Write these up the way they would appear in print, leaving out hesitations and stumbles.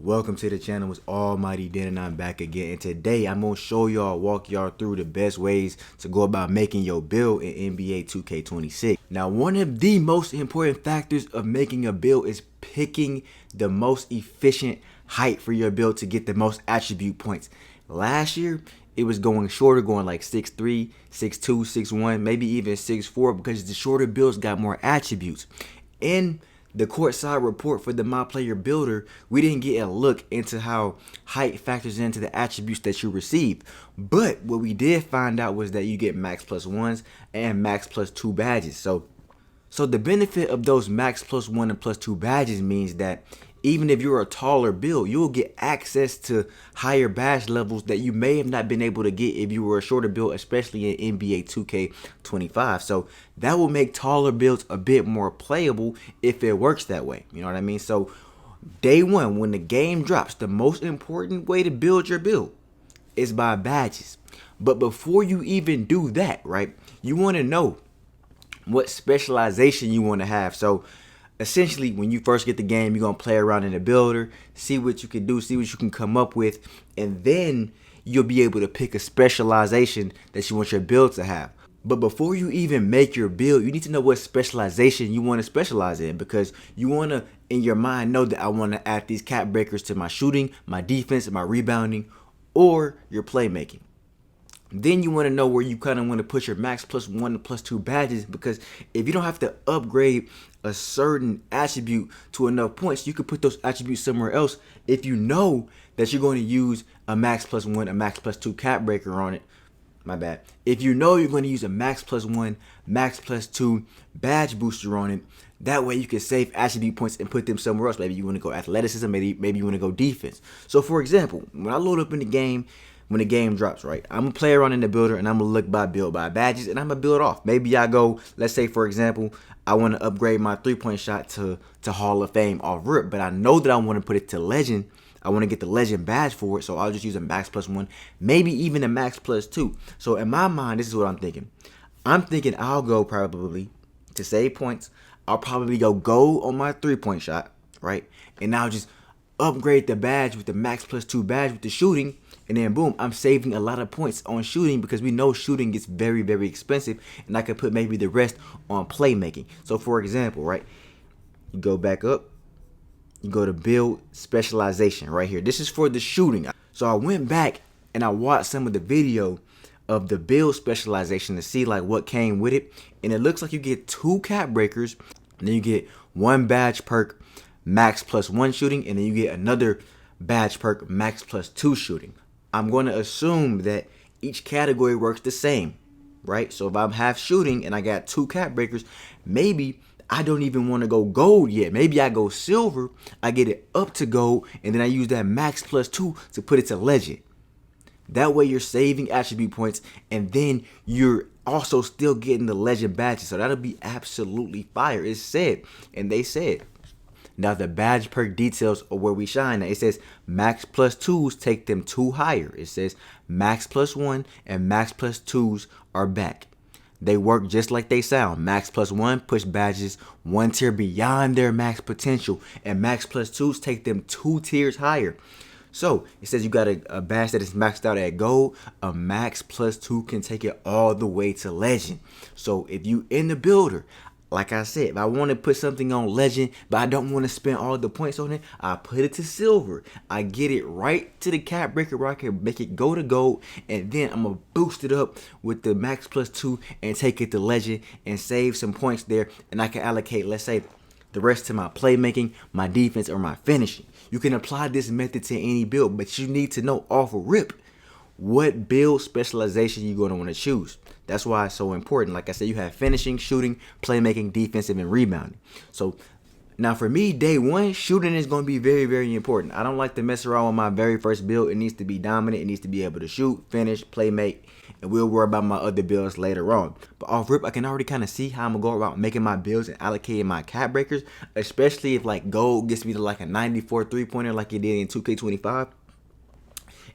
Welcome to the channel. It's Almighty Dan and I'm back again, and today I'm gonna show y'all, walk y'all through the best ways to go about making your build in NBA 2K26. Now, one of the most important factors of making a build is picking the most efficient height for your build to get the most attribute points. Last year it was going shorter, going like 6'3", 6'2", 6'1", maybe even 6'4", because the shorter builds got more attributes. In the courtside report for the MyPlayer Builder, we didn't get a look into how height factors into the attributes that you receive. But what we did find out was that you get max plus ones and max plus two badges. So the benefit of those max plus one and plus two badges means that even if you're a taller build, you'll get access to higher badge levels that you may have not been able to get if you were a shorter build, especially in NBA 2K25. So that will make taller builds a bit more playable if it works that way. You know what I mean? So day one, when the game drops, the most important way to build your build is by badges. But before you even do that, right, you want to know what specialization you want to have. So essentially, when you first get the game, you're going to play around in the builder, see what you can do, see what you can come up with, and then you'll be able to pick a specialization that you want your build to have. But before you even make your build, you need to know what specialization you want to specialize in, because you want to, in your mind, know that I want to add these cap breakers to my shooting, my defense, my rebounding, or your playmaking. Then you want to know where you kind of want to put your max plus one and plus two badges, because if you don't have to upgrade a certain attribute to enough points, you could put those attributes somewhere else if you know that you're going to use a max plus one, a max plus two cap breaker on it. My bad. If you know you're going to use a max plus one, max plus two badge booster on it, that way you can save attribute points and put them somewhere else. Maybe you want to go athleticism, maybe you want to go defense. So for example, when I load up in the game, when the game drops, right, I'm gonna play around in the builder and I'm gonna look by build by badges and I'm gonna build off. Maybe I go, let's say for example, I want to upgrade my 3-point shot to Hall of Fame off rip, but I know that I want to put it to legend. I want to get the legend badge for it, so I'll just use a max plus one, maybe even a max plus two. So in my mind, this is what I'm thinking. I'm thinking I'll go probably to save points. I'll probably go gold on my 3-point shot, right? And I'll just upgrade the badge with the max plus two badge with the shooting, and then boom, I'm saving a lot of points on shooting, because we know shooting gets very, very expensive, and I could put maybe the rest on playmaking. So for example, right, you go back up, you go to build specialization right here. This is for the shooting. So I went back and I watched some of the video of the build specialization to see like what came with it, and it looks like you get 2 cap breakers, and then you get 1 badge perk max plus 1 shooting, and then you get another badge perk max plus 2 shooting. I'm going to assume that each category works the same, right? So if I'm half shooting and I got 2 cap breakers, maybe I don't even want to go gold yet. Maybe I go silver, I get it up to gold, and then I use that max plus 2 to put it to legend. That way you're saving attribute points, and then you're also still getting the legend badges. So that'll be absolutely fire. It's said, and they said. Now the badge perk details are where we shine. Now it says max plus 2s take them 2 higher. It says max plus 1 and max plus 2s are back. They work just like they sound. Max plus 1 push badges 1 tier beyond their max potential, and max plus 2s take them 2 tiers higher. So it says you got a badge that is maxed out at gold. A max plus 2 can take it all the way to legend. So if you in the builder, like I said, if I want to put something on legend, but I don't want to spend all the points on it, I put it to silver. I get it right to the cap breaker where I can make it go to gold, and then I'm going to boost it up with the max plus 2 and take it to legend and save some points there, and I can allocate, let's say, the rest to my playmaking, my defense, or my finishing. You can apply this method to any build, but you need to know off a rip what build specialization you're going to want to choose. That's why it's so important. Like I said, you have finishing, shooting, playmaking, defensive, and rebounding. So now for me, day one, shooting is going to be very, very important. I don't like to mess around with my very first build. It needs to be dominant. It needs to be able to shoot, finish, playmate, and we'll worry about my other builds later on. But off rip, I can already kind of see how I'm going to go about making my builds and allocating my cap breakers, especially if like gold gets me to like a 94 3-pointer like it did in 2K25.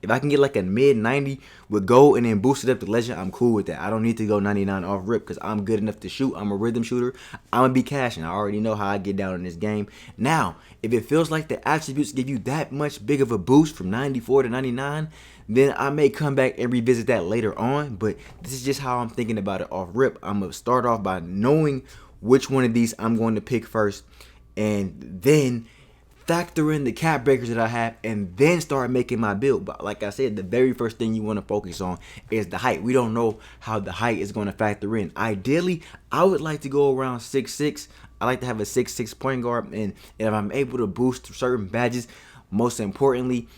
If I can get like a mid 90 with gold and then boost it up to legend, I'm cool with that. I don't need to go 99 off rip because I'm good enough to shoot. I'm a rhythm shooter. I'm going to be cashing. I already know how I get down in this game. Now, if it feels like the attributes give you that much big of a boost from 94 to 99, then I may come back and revisit that later on. But this is just how I'm thinking about it off rip. I'm going to start off by knowing which one of these I'm going to pick first, and then factor in the cap breakers that I have, and then start making my build. But like I said, the very first thing you want to focus on is the height. We don't know how the height is going to factor in. Ideally, I would like to go around 6'6". I like to have a 6'6" point guard, and if I'm able to boost certain badges, most importantly,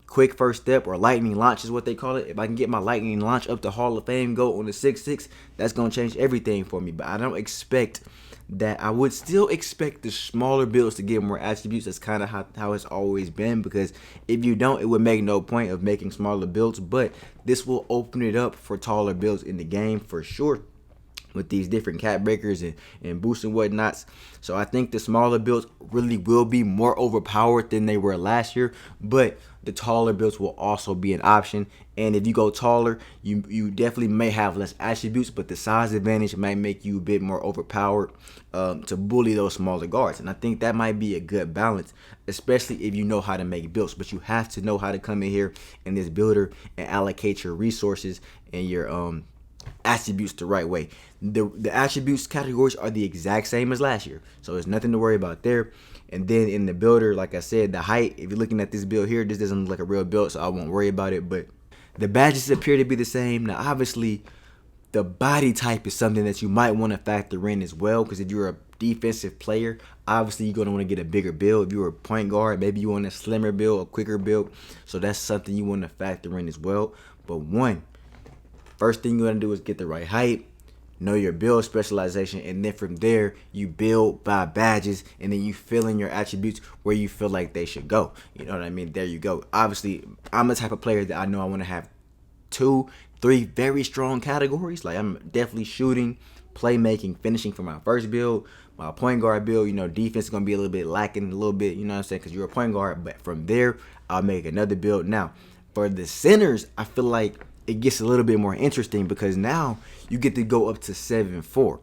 quick first step or lightning launch is what they call it. If I can get my lightning launch up to Hall of Fame go on the 6'6", that's going to change everything for me. But I don't expect that. I would still expect the smaller builds to get more attributes. That's kind of how it's always been, because if you don't, it would make no point of making smaller builds. But this will open it up for taller builds in the game for sure, with these different cap breakers and boosts and whatnots. So I think the smaller builds really will be more overpowered than they were last year, but the taller builds will also be an option. And if you go taller, you definitely may have less attributes, but the size advantage might make you a bit more overpowered to bully those smaller guards. And I think that might be a good balance, especially if you know how to make builds. But you have to know how to come in here in this builder and allocate your resources and your attributes the right way. The attributes categories are the exact same as last year, so there's nothing to worry about there. And then in the builder, like I said, the height, if you're looking at this build here, this doesn't look like a real build, so I won't worry about it. But the badges appear to be the same. Now obviously the body type is something that you might want to factor in as well, because if you're a defensive player, obviously you're going to want to get a bigger build. If you're a point guard, maybe you want a slimmer build, a quicker build, so that's something you want to factor in as well. But first thing you're going to do is get the right height, know your build specialization, and then from there you build by badges, and then you fill in your attributes where you feel like they should go. You know what I mean? There you go. Obviously, I'm the type of player that I know I want to have 2-3 very strong categories. Like, I'm definitely shooting, playmaking, finishing for my first build. My point guard build, defense is going to be a little bit lacking a little bit, you know what I'm saying, because you're a point guard. But from there, I'll make another build. Now, for the centers, I feel like it gets a little bit more interesting, because now you get to go up to 7'4".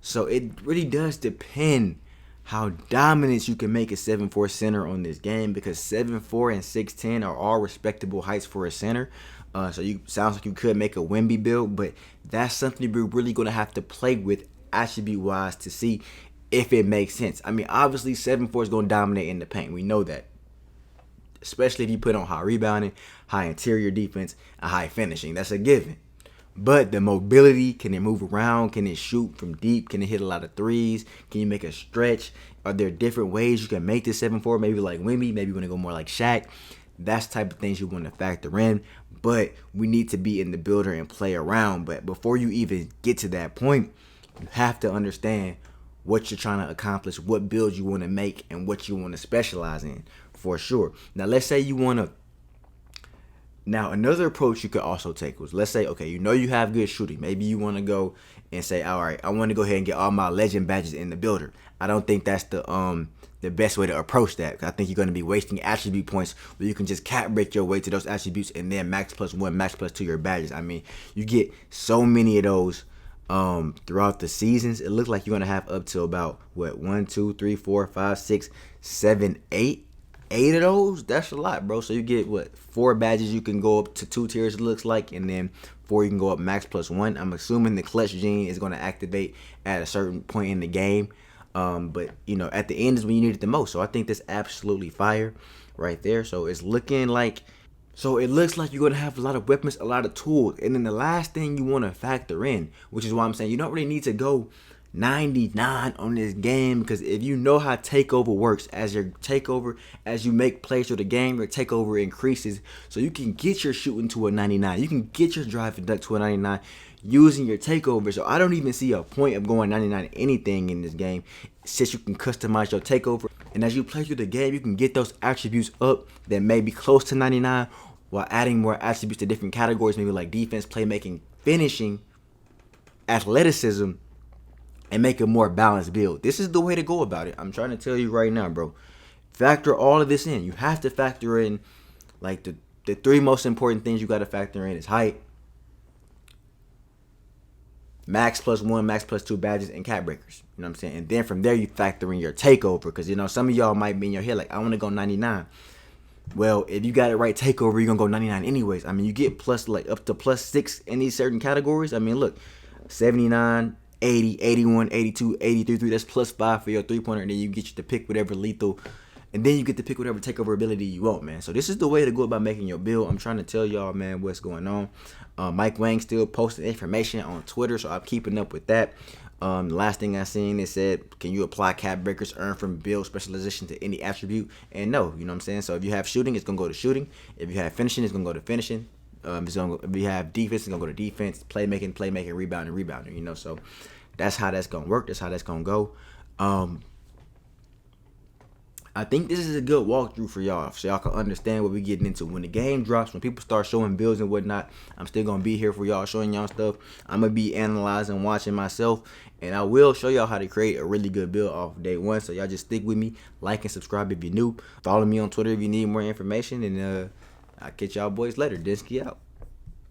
So it really does depend how dominant you can make a 7'4" center on this game, because 7'4" and 6'10" are all respectable heights for a center. So sounds like you could make a Wemby build, but that's something you're really going to have to play with attribute wise to see if it makes sense. I mean, obviously 7'4" is going to dominate in the paint. We know that, especially if you put on high rebounding, high interior defense, and high finishing. That's a given. But the mobility, can it move around? Can it shoot from deep? Can it hit a lot of threes? Can you make a stretch? Are there different ways you can make this 7'4"? Maybe like Wemby, maybe you want to go more like Shaq. That's the type of things you want to factor in. But we need to be in the builder and play around. But before you even get to that point, you have to understand what you're trying to accomplish, what build you want to make, and what you want to specialize in, for sure. Now, let's say you want to. Now, another approach you could also take was, let's say, okay, you have good shooting. Maybe you want to go and say, all right, I want to go ahead and get all my legend badges in the builder. I don't think that's the best way to approach that. I think you're going to be wasting attribute points where you can just cap break your way to those attributes and then max +1, max +2 your badges. I mean, you get so many of those throughout the seasons. It looks like you're going to have up to about, 1, 2, 3, 4, 5, 6, 7, 8. 8 of those. That's a lot, bro. So you get 4 badges you can go up to 2 tiers, it looks like, and then 4 you can go up max +1. I'm assuming the clutch gene is going to activate at a certain point in the game, but at the end is when you need it the most. So I think that's absolutely fire right there. So it looks like you're going to have a lot of weapons, a lot of tools. And then the last thing you want to factor in, which is why I'm saying you don't really need to go 99 on this game, because if you know how takeover works, as you make plays through the game, your takeover increases, so you can get your shooting to a 99, you can get your drive and dunk to a 99 using your takeover. So I don't even see a point of going 99 anything in this game, since you can customize your takeover, and as you play through the game, you can get those attributes up that may be close to 99 while adding more attributes to different categories, maybe like defense, playmaking, finishing, athleticism, and make a more balanced build. This is the way to go about it. I'm trying to tell you right now, bro. Factor all of this in. You have to factor in like the the 3 most important things you got to factor in is height, max +1, max +2 badges, and cap breakers. You know what I'm saying? And then from there, you factor in your takeover. Because, you know, some of y'all might be in your head like, I want to go 99. Well, if you got it right takeover, you're going to go 99 anyways. I mean, you get plus like up to +6 in these certain categories. I mean, look, 79, 80, 81, 82, 83, that's +5 for your 3-pointer. And then you get to pick whatever lethal. And then you get to pick whatever takeover ability you want, man. So this is the way to go about making your build. I'm trying to tell y'all, man, what's going on. Mike Wang still posting information on Twitter, so I'm keeping up with that. The last thing I seen, it said, can you apply cap breakers earned from build specialization to any attribute? And no, you know what I'm saying? So if you have shooting, it's going to go to shooting. If you have finishing, it's going to go to finishing. If you have defense, it's going to go to defense. Playmaking, rebounding, you know. So that's how that's going to work. That's how that's going to go. I think this is a good walkthrough for y'all, so y'all can understand what we're getting into. When the game drops, when people start showing builds and whatnot, I'm still going to be here for y'all, showing y'all stuff. I'm going to be analyzing, watching myself, and I will show y'all how to create a really good build off day one. So y'all just stick with me, like and subscribe if you're new. Follow me on Twitter if you need more information, and I'll catch y'all boys later. Dinsky out.